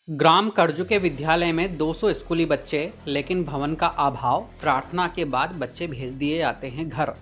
ग्राम करजू के विद्यालय में 200 स्कूली बच्चे, लेकिन भवन का अभाव। प्रार्थना के बाद बच्चे भेज दिए जाते हैं घर।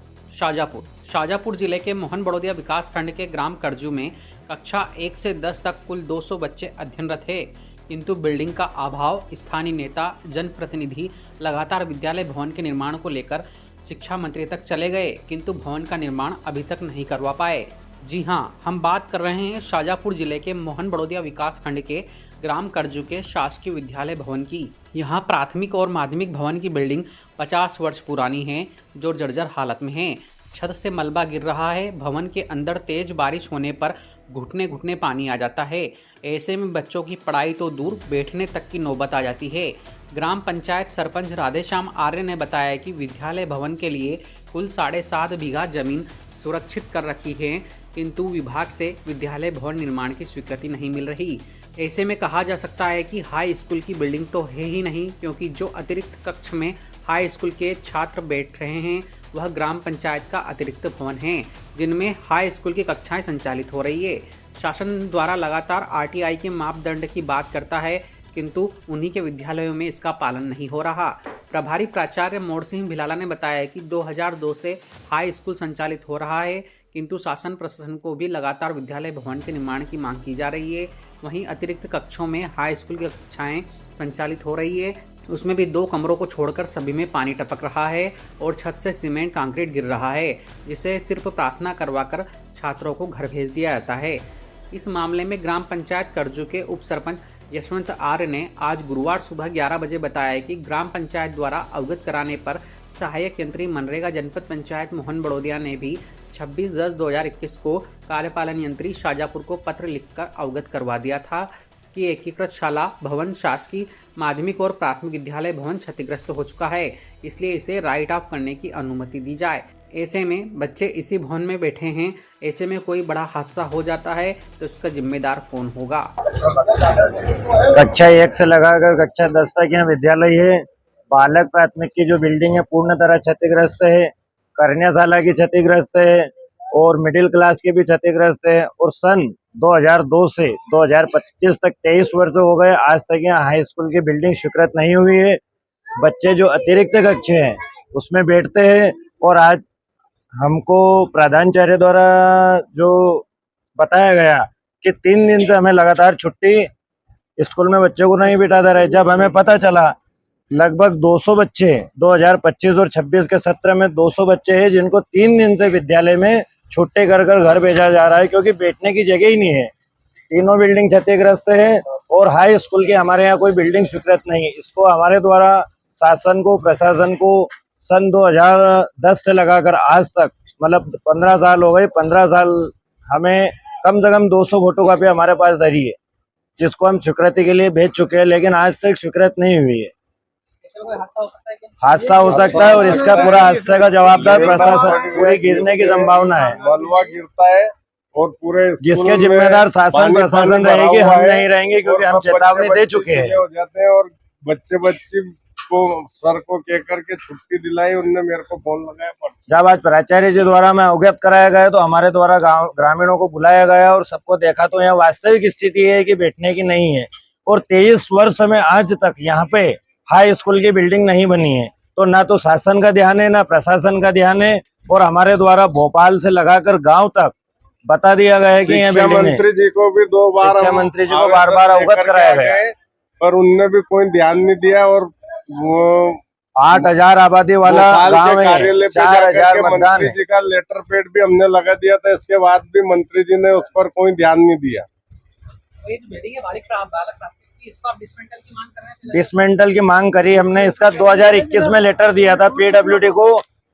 शाजापुर जिले के मोहन बड़ौदिया विकास खंड के ग्राम करजू में कक्षा 1 से 10 तक कुल 200 बच्चे अध्ययनरत थे, किंतु बिल्डिंग का अभाव। स्थानीय नेता जनप्रतिनिधि लगातार विद्यालय भवन के निर्माण को लेकर शिक्षा मंत्री तक चले गए, किंतु भवन का निर्माण अभी तक नहीं करवा पाए। जी हाँ, हम बात कर रहे हैं शाजापुर जिले के मोहन बड़ौदिया विकास खंड के ग्राम करजू के शासकीय विद्यालय भवन की। यहाँ प्राथमिक और माध्यमिक भवन की बिल्डिंग 50 वर्ष पुरानी है, जो जर्जर हालत में है। छत से मलबा गिर रहा है। भवन के अंदर तेज बारिश होने पर घुटने घुटने पानी आ जाता है। ऐसे में बच्चों की पढ़ाई तो दूर, बैठने तक की नौबत आ जाती है। ग्राम पंचायत सरपंच राधेश्याम आर्य ने बताया कि विद्यालय भवन के लिए कुल 7.5 बीघा जमीन सुरक्षित कर रखी है, किंतु विभाग से विद्यालय भवन निर्माण की स्वीकृति नहीं मिल रही। ऐसे में कहा जा सकता है कि हाई स्कूल की बिल्डिंग तो है ही नहीं, क्योंकि जो अतिरिक्त कक्ष में हाई स्कूल के छात्र बैठ रहे हैं वह ग्राम पंचायत का अतिरिक्त भवन है, जिनमें हाई स्कूल की कक्षाएं संचालित हो रही है। शासन द्वारा लगातार आरटीआई के मापदंड की बात करता है, किंतु उन्हीं के विद्यालयों में इसका पालन नहीं हो रहा। प्रभारी प्राचार्य मोड़ सिंह भिलाला ने बताया कि 2002 से हाई स्कूल संचालित हो रहा है, किंतु शासन प्रशासन को भी लगातार विद्यालय भवन के निर्माण की मांग की जा रही है। वहीं अतिरिक्त कक्षों में हाई स्कूल की कक्षाएं संचालित हो रही है, उसमें भी 2 कमरों को छोड़कर सभी में पानी टपक रहा है और छत से सीमेंट कंक्रीट गिर रहा है, जिसे सिर्फ प्रार्थना करवाकर छात्रों को घर भेज दिया जाता है। इस मामले में ग्राम पंचायत करजू के उप सरपंच यशवंत आर्य ने आज गुरुवार सुबह 11 बजे बताया कि ग्राम पंचायत द्वारा अवगत कराने पर सहायक यंत्री मनरेगा जनपद पंचायत मोहन बड़ौदिया ने भी 26/10/2021 को कार्यपालन यंत्री शाजापुर को पत्र लिखकर अवगत करवा दिया था कि एकीकृत शाला भवन शासकीय माध्यमिक और प्राथमिक विद्यालय भवन क्षतिग्रस्त हो चुका है, इसलिए इसे राइट ऑफ करने की अनुमति दी जाए। ऐसे में बच्चे इसी भवन में बैठे हैं। ऐसे में कोई बड़ा हादसा हो जाता है तो उसका जिम्मेदार कौन होगा। कक्षा 1 से लगाकर कक्षा 10 तक यहाँ विद्यालय है। बालक प्राथमिक की जो बिल्डिंग है पूर्ण तरह क्षतिग्रस्त है। कन्याशाला की क्षतिग्रस्त है और मिडिल क्लास की भी क्षतिग्रस्त है। और सन 2002 से 2025 तक 23 वर्ष हो गए, आज तक यहाँ हाई स्कूल की बिल्डिंग स्वीकृत नहीं हुई है। बच्चे जो अतिरिक्त कक्षे हैं उसमें बैठते हैं और आज हमको प्रधानाचार्य द्वारा जो बताया गया कि 3 दिन से हमें लगातार छुट्टी स्कूल में बच्चों को नहीं बिठा दे रहे। जब हमें पता चला लगभग 200 बच्चे 2025 और 26 के सत्र में 200 बच्चे हैं जिनको 3 दिन से विद्यालय में छुट्टी कर घर भेजा जा रहा है, क्योंकि बैठने की जगह ही नहीं है। तीनों बिल्डिंग क्षतिग्रस्त है और हाई स्कूल की हमारे यहाँ कोई बिल्डिंग स्वीकृत नहीं है। इसको हमारे द्वारा शासन को, प्रशासन को सन 2010 से लगाकर आज तक मतलब 15 साल हो गए। 15 साल हमें कम से कम 200 फोटोकॉपी हमारे पास धरी है, जिसको हम स्वीकृति के लिए भेज चुके हैं, लेकिन आज तक स्वीकृत नहीं हुई है। हादसा हो सकता है और इसका पूरा हादसे का जवाबदार प्रशासन, पूरी गिरने की संभावना है। मलबा गिरता है और पूरे जिसके जिम्मेदार शासन प्रशासन रहेगी, हम नहीं रहेंगे, क्योंकि हम चेतावनी दे चुके हैं। हो जाते हैं और बच्चे को सर को कह करके छुट्टी दिलाई, उनने मेरे को फोन लगाया। जब आज प्राचार्य जी द्वारा मैं अवगत कराया गया तो हमारे द्वारा ग्रामीणों को बुलाया गया और सबको देखा तो यहाँ वास्तविक स्थिति है कि बैठने की नहीं है। और 23 वर्ष में आज तक यहाँ पे हाई स्कूल की बिल्डिंग नहीं बनी है, तो ना तो शासन का ध्यान है ना प्रशासन का ध्यान है। और हमारे द्वारा भोपाल से लगाकर गांव तक बता दिया गया है कि यहाँ बिल्डिंग है। मंत्री जी को भी 2 बार, शिक्षा मंत्री जी को बार अवगत कराया गया, पर उनने भी कोई ध्यान नहीं दिया। और वो 8,000 आबादी वाला गाँव है, 4,000 मतदान मंत्री जी का लेटर पैड भी हमने लगा दिया था, इसके बाद भी मंत्री जी ने उस पर कोई ध्यान नहीं दिया। डिसमेंटल की मांग करी हमने। इसका 2021 में लेटर दिया था पीडब्ल्यूडी को,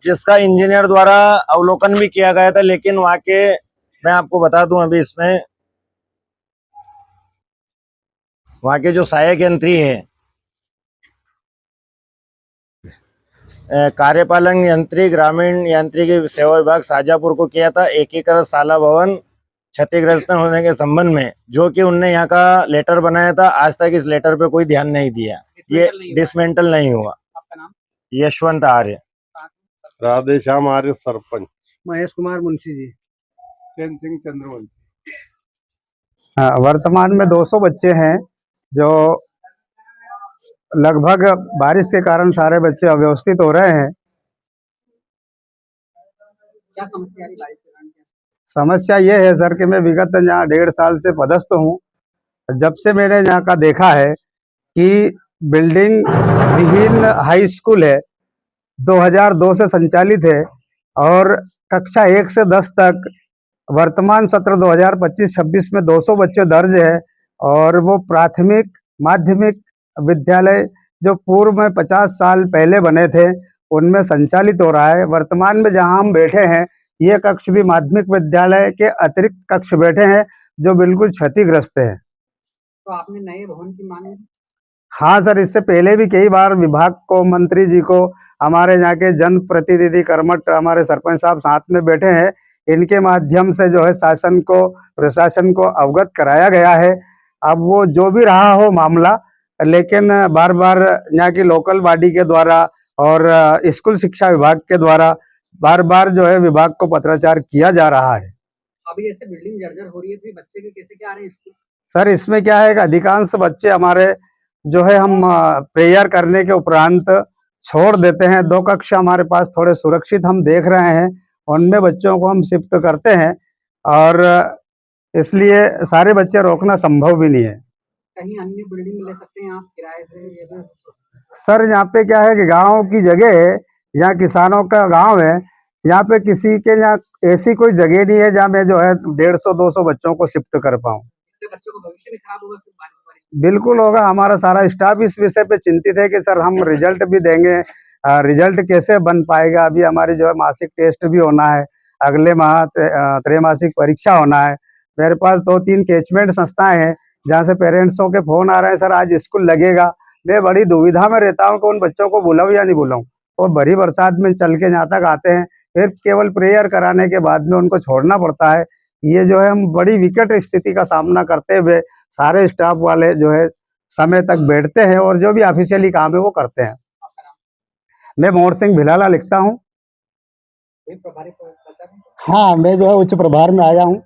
जिसका इंजीनियर द्वारा अवलोकन भी किया गया था, लेकिन वहाँ के, मैं आपको बता दूं अभी इसमें, वहाँ के जो सहायक यंत्री है, कार्यपालन यंत्री ग्रामीण यांत्रिकी सेवा विभाग शाजापुर को किया था एकीकृत शाला भवन क्षतिग्रस्त होने के संबंध में, जो कि उनने यहाँ का लेटर बनाया था। आज तक इस लेटर पे कोई ध्यान नहीं दिया। ये डिसमेंटल नहीं हुआ। आपका नाम? यशवंत आर्य। राधेश्याम आर्य सरपंच। महेश कुमार मुंशी जी। चैन सिंह चंद्रवंशी। हाँ, वर्तमान में 200 बच्चे हैं जो लगभग बारिश के कारण सारे बच्चे अव्यवस्थित हो रहे हैं। क्या समस्या आ रही बारिश के कारण? समस्या ये है सर कि मैं विगत यहाँ 1.5 साल से पदस्थ हूँ। जब से मैंने यहाँ का देखा है कि बिल्डिंग विहीन हाई स्कूल है, 2002 से संचालित है और कक्षा 1 से 10 तक वर्तमान सत्र 2025-26 में 200 बच्चे दर्ज है और वो प्राथमिक माध्यमिक विद्यालय जो पूर्व में 50 साल पहले बने थे उनमें संचालित हो रहा है। वर्तमान में जहां हम बैठे हैं ये कक्ष भी माध्यमिक विद्यालय के अतिरिक्त कक्ष बैठे हैं जो बिल्कुल क्षतिग्रस्त है। तो आपने नए भवन की मांग की? हाँ सर, इससे पहले भी कई बार विभाग को, मंत्री जी को, हमारे यहाँ के जनप्रतिनिधि कर्मठ हमारे सरपंच साहब साथ में बैठे हैं, इनके माध्यम से जो है शासन को, प्रशासन को अवगत कराया गया है। अब वो जो भी रहा हो मामला, लेकिन बार बार यहाँ की लोकल बॉडी के द्वारा और स्कूल शिक्षा विभाग के द्वारा बार बार जो है विभाग को पत्राचार किया जा रहा है। अभी ऐसे बिल्डिंग जर्जर हो रही है तो बच्चे के कैसे क्या आ रहे हैं स्कूल? सर इसमें क्या है कि अधिकांश बच्चे हमारे जो है हम प्रेयर करने के उपरांत छोड़ देते हैं। 2 कक्ष हमारे पास थोड़े सुरक्षित हम देख रहे हैं, उनमें बच्चों को हम शिफ्ट करते हैं और इसलिए सारे बच्चे रोकना संभव भी नहीं है। कहीं अन्य बिल्डिंग ले सकते हैं आप किराए से? ये भी सर यहाँ पे क्या है कि गांव की जगह है, यहाँ किसानों का गांव है, यहाँ पे किसी के यहाँ ऐसी कोई जगह नहीं है जहाँ मैं जो है 150-200 बच्चों को शिफ्ट कर पाऊँ। इससे बच्चों का भविष्य भी खराब होगा फिर बारिश। बिल्कुल होगा। हमारा सारा स्टाफ इस विषय पे चिंतित है कि सर हम रिजल्ट भी देंगे, रिजल्ट कैसे बन पाएगा। अभी हमारी जो है मासिक टेस्ट भी होना है, अगले माह त्रैमासिक परीक्षा होना है। मेरे पास 2-3 कैचमेंट संस्थाएं हैं जहाँ से पेरेंट्सों के फोन आ रहे हैं, सर आज स्कूल लगेगा। मैं बड़ी दुविधा में रहता हूँ कि उन बच्चों को बुलाऊं या नहीं बुलाऊं। और भरी बरसात में चल के यहाँ तक आते हैं, फिर केवल प्रेयर कराने के बाद में उनको छोड़ना पड़ता है। ये जो है हम बड़ी विकट स्थिति का सामना करते हुए सारे स्टाफ वाले जो है समय तक बैठते हैं और जो भी ऑफिशियली काम है वो करते हैं। मैं मोहर सिंह भिलाला लिखता हूँ। हाँ, मैं जो है उच्च प्रभार में आया हूँ।